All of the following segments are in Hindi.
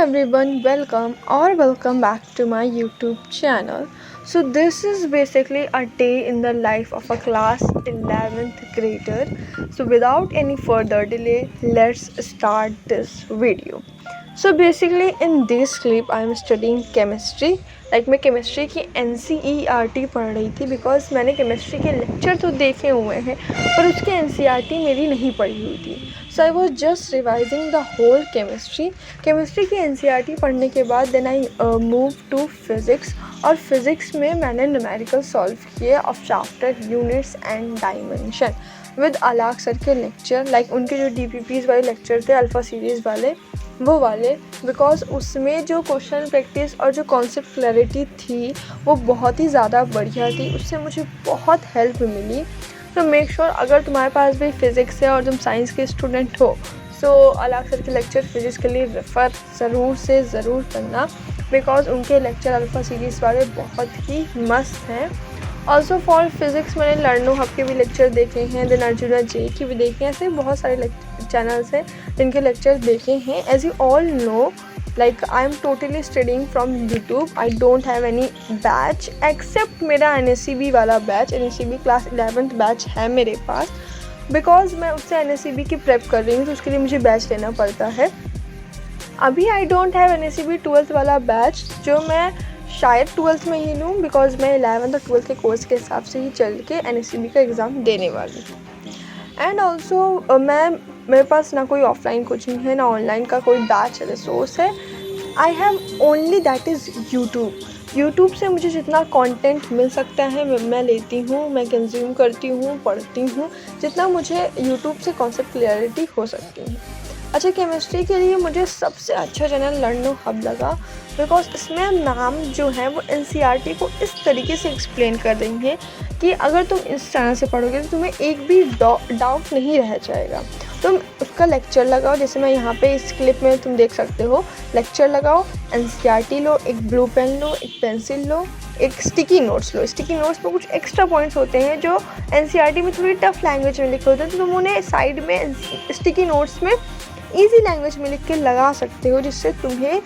everyone, welcome back to my YouTube channel. So this is basically a day in the life of a class 11th grader. So without any further delay, let's start this video. So basically in this clip I am studying chemistry. मैं केमिस्ट्री की NCERT पढ़ रही थी बिकॉज मैंने केमिस्ट्री के लेक्चर तो देखे हुए हैं पर उसकी NCERT मेरी नहीं पढ़ी हुई थी. So I was just revising the whole chemistry की NCERT पढ़ने के बाद then I move to physics. और फिज़िक्स में मैंने न्यूमेरिकल सॉल्व किए of chapter units and dimension with Alak sir के लेक्चर. उनके जो DPPs वाले लेक्चर थे अल्फ़ा सीरीज़ वाले वो वाले, बिकॉज उसमें जो क्वेश्चन प्रैक्टिस और जो कॉन्सेप्ट क्लैरिटी थी वो बहुत ही ज़्यादा बढ़िया थी. उससे मुझे बहुत हेल्प मिली. तो मेक श्योर अगर तुम्हारे पास भी फ़िज़िक्स है और तुम साइंस के स्टूडेंट हो सो अलाक सर के लेक्चर फिज़िक्स के लिए रेफ़र ज़रूर करना बिकॉज उनके लेक्चर अल्फ़ा सीरीज़ वाले बहुत ही मस्त हैं. ऑल्सो फॉर फिज़िक्स मैंने लर्नो हब के भी लेक्चर देखे हैं, देन अर्जुना जे की भी देखे हैं. ऐसे बहुत सारे चैनल्स हैं जिनके लेक्चर देखे हैं. As you all know I am totally studying from YouTube. I don't have any batch except मेरा NSCB वाला batch. NSCB class 11th batch है मेरे पास बिकॉज मैं उससे NSCB की प्रेप कर रही हूँ तो उसके लिए मुझे बैच लेना पड़ता है. अभी आई डोंट हैव NSCB 12th वाला बैच जो मैं शायद 12th में ही लूँ बिकॉज मैं 11th और 12th के कोर्स के हिसाब से ही चल के NSCB का एग्ज़ाम देने वाली हूँ. एंड ऑल्सो मेरे पास ना कोई ऑफलाइन कोचिंग है ना ऑनलाइन का कोई बैच रिसोर्स है. I have only that is YouTube से मुझे जितना कंटेंट मिल सकता है मैं लेती हूँ, मैं कंज्यूम करती हूँ, पढ़ती हूँ जितना मुझे यूट्यूब से कॉन्सेप्ट क्लियरिटी हो सकती है. अच्छा, केमिस्ट्री के लिए मुझे सबसे अच्छा चैनल लर्नो हब लगा बिकॉज इसमें मैम जो है वो NCERT को इस तरीके से एक्सप्लेन कर रही हैं कि अगर तुम इस चैनल से पढ़ोगे तो तुम्हें एक भी डाउट नहीं रह जाएगा. तुम उसका लेक्चर लगाओ, जैसे मैं यहाँ पे इस क्लिप में तुम देख सकते हो. लेक्चर लगाओ, NCERT लो, एक ब्लू पेन लो, एक पेंसिल लो, एक स्टिकी नोट्स लो. स्टिकी नोट्स में कुछ एक्स्ट्रा पॉइंट्स होते हैं जो NCERT में थोड़ी टफ लैंग्वेज में लिखे होते हैं तो तुम उन्हें साइड में स्टिकी नोट्स में ईजी लैंग्वेज में लिख के लगा सकते हो जिससे तुम्हें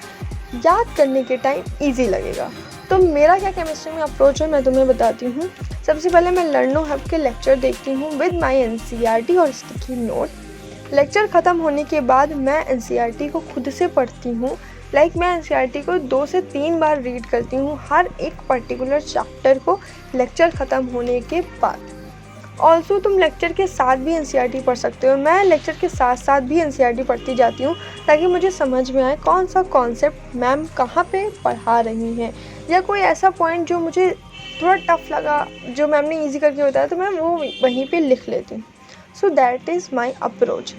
याद करने के टाइम ईजी लगेगा. तो मेरा क्या केमिस्ट्री में अप्रोच है मैं तुम्हें बताती हूँ. सबसे पहले मैं लर्नो हब के लेक्चर देखती हूँ विद माय NCERT और स्टिकी नोट. लेक्चर ख़त्म होने के बाद मैं NCERT को खुद से पढ़ती हूँ. मैं NCERT को 2 से 3 बार रीड करती हूँ हर एक पर्टिकुलर चैप्टर को लेक्चर ख़त्म होने के बाद. ऑल्सो तुम लेक्चर के साथ भी NCERT पढ़ सकते हो. मैं लेक्चर के साथ साथ भी NCERT पढ़ती जाती हूँ ताकि मुझे समझ में आए कौन सा कॉन्सेप्ट मैम कहाँ पे पढ़ा रही हैं या कोई ऐसा पॉइंट जो मुझे थोड़ा टफ लगा जो मैम ने ईजी करके बताया तो मैं वो वहीं पे लिख लेती हूँ. So that is my approach.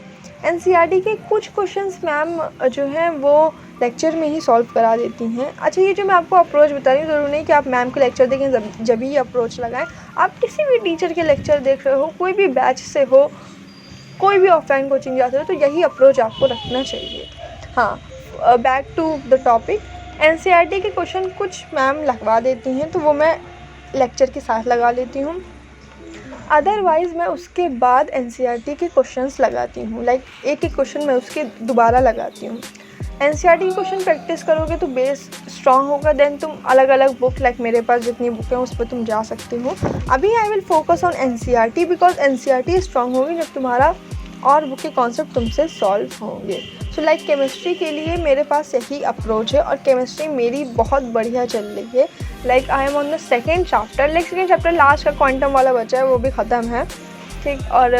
NCERT के कुछ क्वेश्चंस मैम जो हैं वो लेक्चर में ही सॉल्व करा देती हैं. अच्छा, ये जो मैं आपको अप्रोच बता रही हूँ ज़रूरी नहीं कि आप मैम के लेक्चर देखें जब ही अप्रोच लगाएं. आप किसी भी टीचर के लेक्चर देख रहे हो, कोई भी बैच से हो, कोई भी ऑफलाइन कोचिंग जाते हो तो यही अप्रोच आपको रखना चाहिए. हाँ, back to the topic. NCERT के क्वेश्चन कुछ मैम लगवा देती हैं तो वो मैं लेक्चर के साथ लगा लेती हूँ. अदरवाइज़ मैं उसके बाद NCERT के क्वेश्चंस लगाती हूँ. एक क्वेश्चन मैं उसके दोबारा लगाती हूँ. NCERT की क्वेश्चन प्रैक्टिस करोगे तो बेस स्ट्रांग होगा. देन तुम अलग अलग बुक मेरे पास जितनी बुक हैं उस पर तुम जा सकते हो. अभी आई will focus on NCERT because NCERT strong होगी जब तुम्हारा और बुक के कॉन्सेप्ट तुमसे सॉल्व होंगे. सो केमिस्ट्री के लिए मेरे पास यही अप्रोच है और केमिस्ट्री मेरी बहुत बढ़िया चल रही है. I am on the second chapter last का क्वांटम वाला बचा है वो भी ख़त्म है. ठीक. और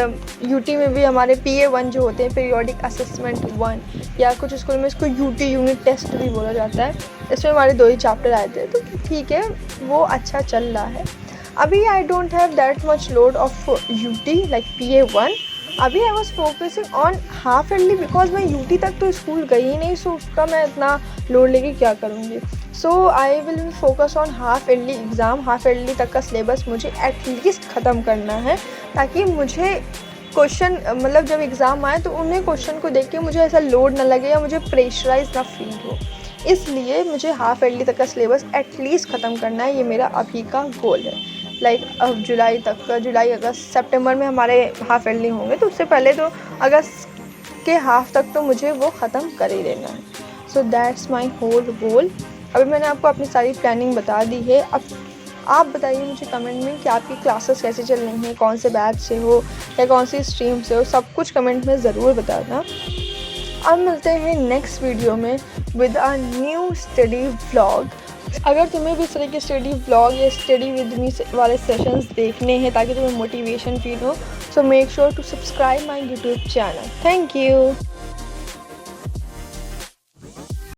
UT में भी हमारे PA1 जो होते हैं पीरियोडिक असेसमेंट 1 या कुछ स्कूल में इसको UT यूनिट टेस्ट भी बोला जाता है. इसमें हमारे 2 ही चैप्टर आए थे तो ठीक है, वो अच्छा चल रहा है. अभी आई don't have that much load of UT PA1. अभी I was focusing on half yearly because मैं UT तक तो स्कूल गई ही नहीं सो उसका मैं इतना लोड लेके क्या करूँगी. So I will focus on half yearly exam. Half yearly तक का सिलेबस मुझे एटलीस्ट ख़त्म करना है ताकि मुझे क्वेश्चन जब एग्ज़ाम आए तो उन्हें क्वेश्चन को देख के मुझे ऐसा लोड ना लगे या मुझे प्रेशराइज ना फील हो. इसलिए मुझे हाफ ईयरली तक का सिलेबस एटलीस्ट ख़त्म करना है. ये मेरा अभी का गोल है. अब जुलाई अगस्त सितंबर में हमारे हाफ ईयरली होंगे तो उससे पहले तो अगस्त के हाफ तक तो मुझे वो ख़त्म कर ही देना है. So that's my whole goal. अभी मैंने आपको अपनी सारी प्लानिंग बता दी है। अब आप बताइए मुझे कमेंट में कि आपकी क्लासेस कैसे चल रही हैं, कौन से बैच से हो या कौन सी स्ट्रीम से हो, सब कुछ कमेंट में ज़रूर बताना। अब मिलते हैं नेक्स्ट वीडियो में with a new study vlog. अगर तुम्हें भी इस तरह के स्टडी व्लॉग या स्टडी विद मी वाले सेशंस देखने हैं ताकि तुम्हें मोटिवेशन फील हो, so make sure to subscribe my YouTube channel. Thank you.